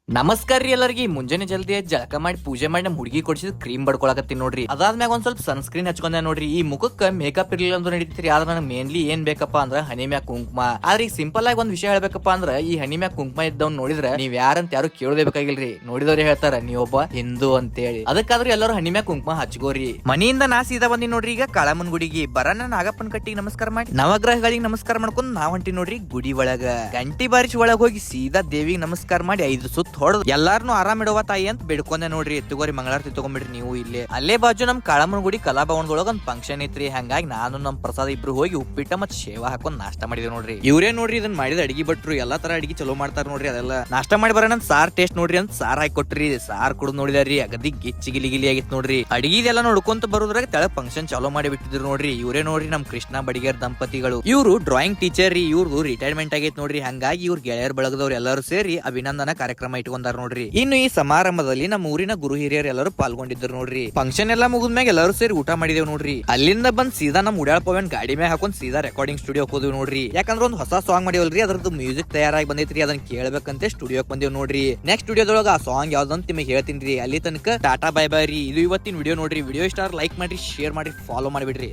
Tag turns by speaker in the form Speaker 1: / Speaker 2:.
Speaker 1: ನಮಸ್ಕಾರ ರೀ ಎಲ್ಲರಿಗೆ ಮುಂಜಾನೆ ಜಲ್ದಿ ಎದ್ದು ಜಳಕ ಮಾಡಿ ಪೂಜೆ ಮಾಡಿ ನಮ್ಮ ಹುಡುಗಿ ಕೊಡಿಸಿದ ಕ್ರೀಮ್ ಬಡ್ಕೊಳಕತ್ತೀನಿ ನೋಡ್ರಿ. ಅದಾದ್ಮ್ಯಾಗ ಒಂದ್ ಸ್ವಲ್ಪ ಸನ್ಸ್ಕ್ರೀನ್ ಹಚ್ಕೊಂಡೆ ನೋಡ್ರಿ. ಈ ಮುಖಕ್ಕೆ ಮೇಕಪ್ ಇರ್ಲಿಲ್ಲ ಅಂದ್ರೆ ನಡೀತಿರಿ, ಆದ್ರೆ ನನಗೆ ಮೇನ್ಲಿ ಏನ್ ಬೇಕಪ್ಪ ಅಂದ್ರ ಹನಿ ಮ್ಯಾಗ ಕುಂಕುಮ. ಆದ್ರೆ ಈಗ ಸಿಂಪಲ್ ಆಗಿ ಒಂದ್ ವಿಷಯ ಹೇಳ್ಬೇಕಪ್ಪ ಅಂದ್ರ ಈ ಹನಿ ಮ್ಯಾಗ ಕುಂಕುಮ ಇದ್ದವ್ ನೋಡಿದ್ರೆ ನೀವ್ ಯಾರಂತ ಯಾರು ಕೇಳೋದೇ ಬೇಕಾಗಿಲ್ರಿ. ನೋಡಿದವ್ರು ಹೇಳ್ತಾರ ನೀವೊಬ್ಬ ಹಿಂದೂ ಅಂತೇಳಿ. ಅದಕ್ಕಾದ್ರೂ ಎಲ್ಲರೂ ಹನಿ ಮ್ಯಾಗ ಕುಂಕುಮ ಹಚ್ಕೋರಿ. ಮನೆಯಿಂದ ನಾ ಸೀದಾ ಬಂದಿ ನೋಡ್ರಿ ಈಗ ಕಾಳಮ್ಮನ್ ಗುಡಿಗೆ. ಬರನ ನಾಗಪ್ಪನ ಕಟ್ಟಿಗೆ ನಮಸ್ಕಾರ ಮಾಡಿ ನವಗ್ರಹಗಳಿಗೆ ನಮಸ್ಕಾರ ಮಾಡ್ಕೊಂಡ್ ನಾವ್ ಹೊಂಟಿ ನೋಡ್ರಿ ಗುಡಿ ಒಳಗ. ಗಂಟಿ ಬಾರಿಸಿ ಒಳಗ್ ಹೋಗಿ ಸೀದಾ ದೇವಿಗೆ ನಮಸ್ಕಾರ ಮಾಡಿ 5 ಸುತ್ತ ಹೊಡೆದು ಎಲ್ಲಾರನು ಆರಾಮ್ ಇಡುವ ತಾಯಿ ಅಂತ ಬೇಡ್ಕೊಂಡೆ ನೋಡ್ರಿ. ಎತ್ತುಗೋರಿ ಮಂಗಳಾರತಿ ತಗೊಂಡ್ಬಿಡ್ರಿ ನೀವು ಇಲ್ಲೇ. ಅಲ್ಲೇ ಬಾಜು ನಮ್ ಕಾಳಮ್ಮನ ಗುಡಿ ಕಲಾಭವನದೊಳಗ ಒಂದ್ ಫಂಕ್ಷನ್ ಐತ್ರಿ. ಹಂಗಾಗಿ ನಾನು ನಮ್ ಪ್ರಸಾದ್ ಇಬ್ರು ಹೋಗಿ ಉಪ್ಪಿಟ್ಟ ಮತ್ ಶೇವಾ ಹಾಕೊಂಡ್ ನಾಷ್ಟ ಮಾಡಿದ್ವಿ ನೋಡ್ರಿ. ಇವ್ರೇ ನೋಡ್ರಿ ಇದನ್ನ ಮಾಡಿದ ಅಡಿಗೆ ಭಟ್ರು. ಎಲ್ಲಾ ತರ ಅಡಿಗೆ ಚಲೋ ಮಾಡ್ತಾರ ನೋಡ್ರಿ. ಅದೆಲ್ಲ ನಾಷ್ಟ ಮಾಡಿ ಬರೋಣ ಸಾರ್ ಟೇಸ್ಟ್ ನೋಡ್ರಿ ಅಂತ ಸಾರ್ ಹಾಕಿ ಕೊಟ್ರಿ. ಸಾರ್ ಕುಡಿದ್ ನೋಡಿದಾರಿ ಅಗದಿ ಗಿಚ್ಚಿ ಗಿಲಿ ಆಗಿತ್ ನೋಡ್ರಿ. ಅಡಿಗೆದೆಲ್ಲ ನೋಡ್ಕೊಂತ ಬರೋದ್ರಾಗ ತೆಳ ಫಂಕ್ಷನ್ ಚಾಲೋ ಮಾಡಿ ಬಿಟ್ಟಿದ್ರು ನೋಡ್ರಿ. ಇವ್ರೇ ನೋಡ್ರಿ ನಮ್ ಕೃಷ್ಣ ಬಡಿಗೇರ್ ದಂಪತಿಗಳು. ಇವ್ರು ಡ್ರಾಯಿಂಗ್ ಟೀಚರ್ ರೀ. ಇವ್ರದು ರಿಟೈರ್ಮೆಂಟ್ ಆಗೈತ್ ನೋಡ್ರಿ. ಹಂಗಾಗಿ ಇವ್ರ ಗೆಳೆಯರ್ ಬಳಗದವ್ರು ಎಲ್ಲರೂ ಸೇರಿ ಅಭಿನಂದನಾ ಕಾರ್ಯಕ್ರಮ ಇಟ್ಕೊಂಡಾರ ನೋಡ್ರಿ. ಇನ್ನು ಈ ಸಮಾರಂಭದಲ್ಲಿ ನಮ್ಮ ಊರಿನ ಗುರು ಹಿರಿಯರು ಎಲ್ಲರೂ ಪಾಲ್ಗೊಂಡಿದ್ರು ನೋಡ್ರಿ. ಫಂಕ್ಷನ್ ಎಲ್ಲಾ ಮುಗಿದ್ಮ್ಯಾಗ ಎಲ್ಲರೂ ಸೇರಿ ಊಟ ಮಾಡಿದೇವ್ ನೋಡ್ರಿ. ಅಲ್ಲಿಂದ ಬಂದ್ ಸೀದಾ ನಮ್ ಉಡ್ಯಾಳ ಪವನ್ ಗಾಡಿ ಮ್ಯಾಗ ಹಾಕೊಂಡ್ ಸೀದಾ ರೆಕಾರ್ಡಿಂಗ್ ಸ್ಟುಡಿಯೋಕ್ ಹೋದ್ವಿ ನೋಡ್ರಿ. ಯಾಕಂದ್ರ ಒಂದ್ ಹೊಸ ಸಾಂಗ್ ಮಾಡಿವಲ್ರಿ, ಅದ್ರದ್ದು ಮ್ಯೂಸಿಕ್ ತಯಾರಾಗಿ ಬಂದೈತ್ರಿ. ಅದನ್ನ ಕೇಳ್ಬೇಕಂತೆ ಸ್ಟುಡಿಯೋಕ್ ಬಂದೇವ್ ನೋಡ್ರಿ. ನೆಕ್ಸ್ಟ್ ಸ್ಟುಡಿಯೋದೊಳಗ ಆ ಸಾಂಗ್ ಯಾವ್ದಂತ ನಿಮಗೆ ಹೇಳ್ತೀನಿ. ಅಲ್ಲಿ ತನಕ ಟಾಟಾ ಬೈ ಬೈ ರೀ. ಇದು ಇವತ್ತಿನ ವಿಡಿಯೋ ನೋಡ್ರಿ. ವಿಡಿಯೋ ಇಷ್ಟ ಲೈಕ್ ಮಾಡ್ರಿ, ಶೇರ್ ಮಾಡ್ರಿ, ಫಾಲೋ ಮಾಡಿಬಿಡ್ರಿ.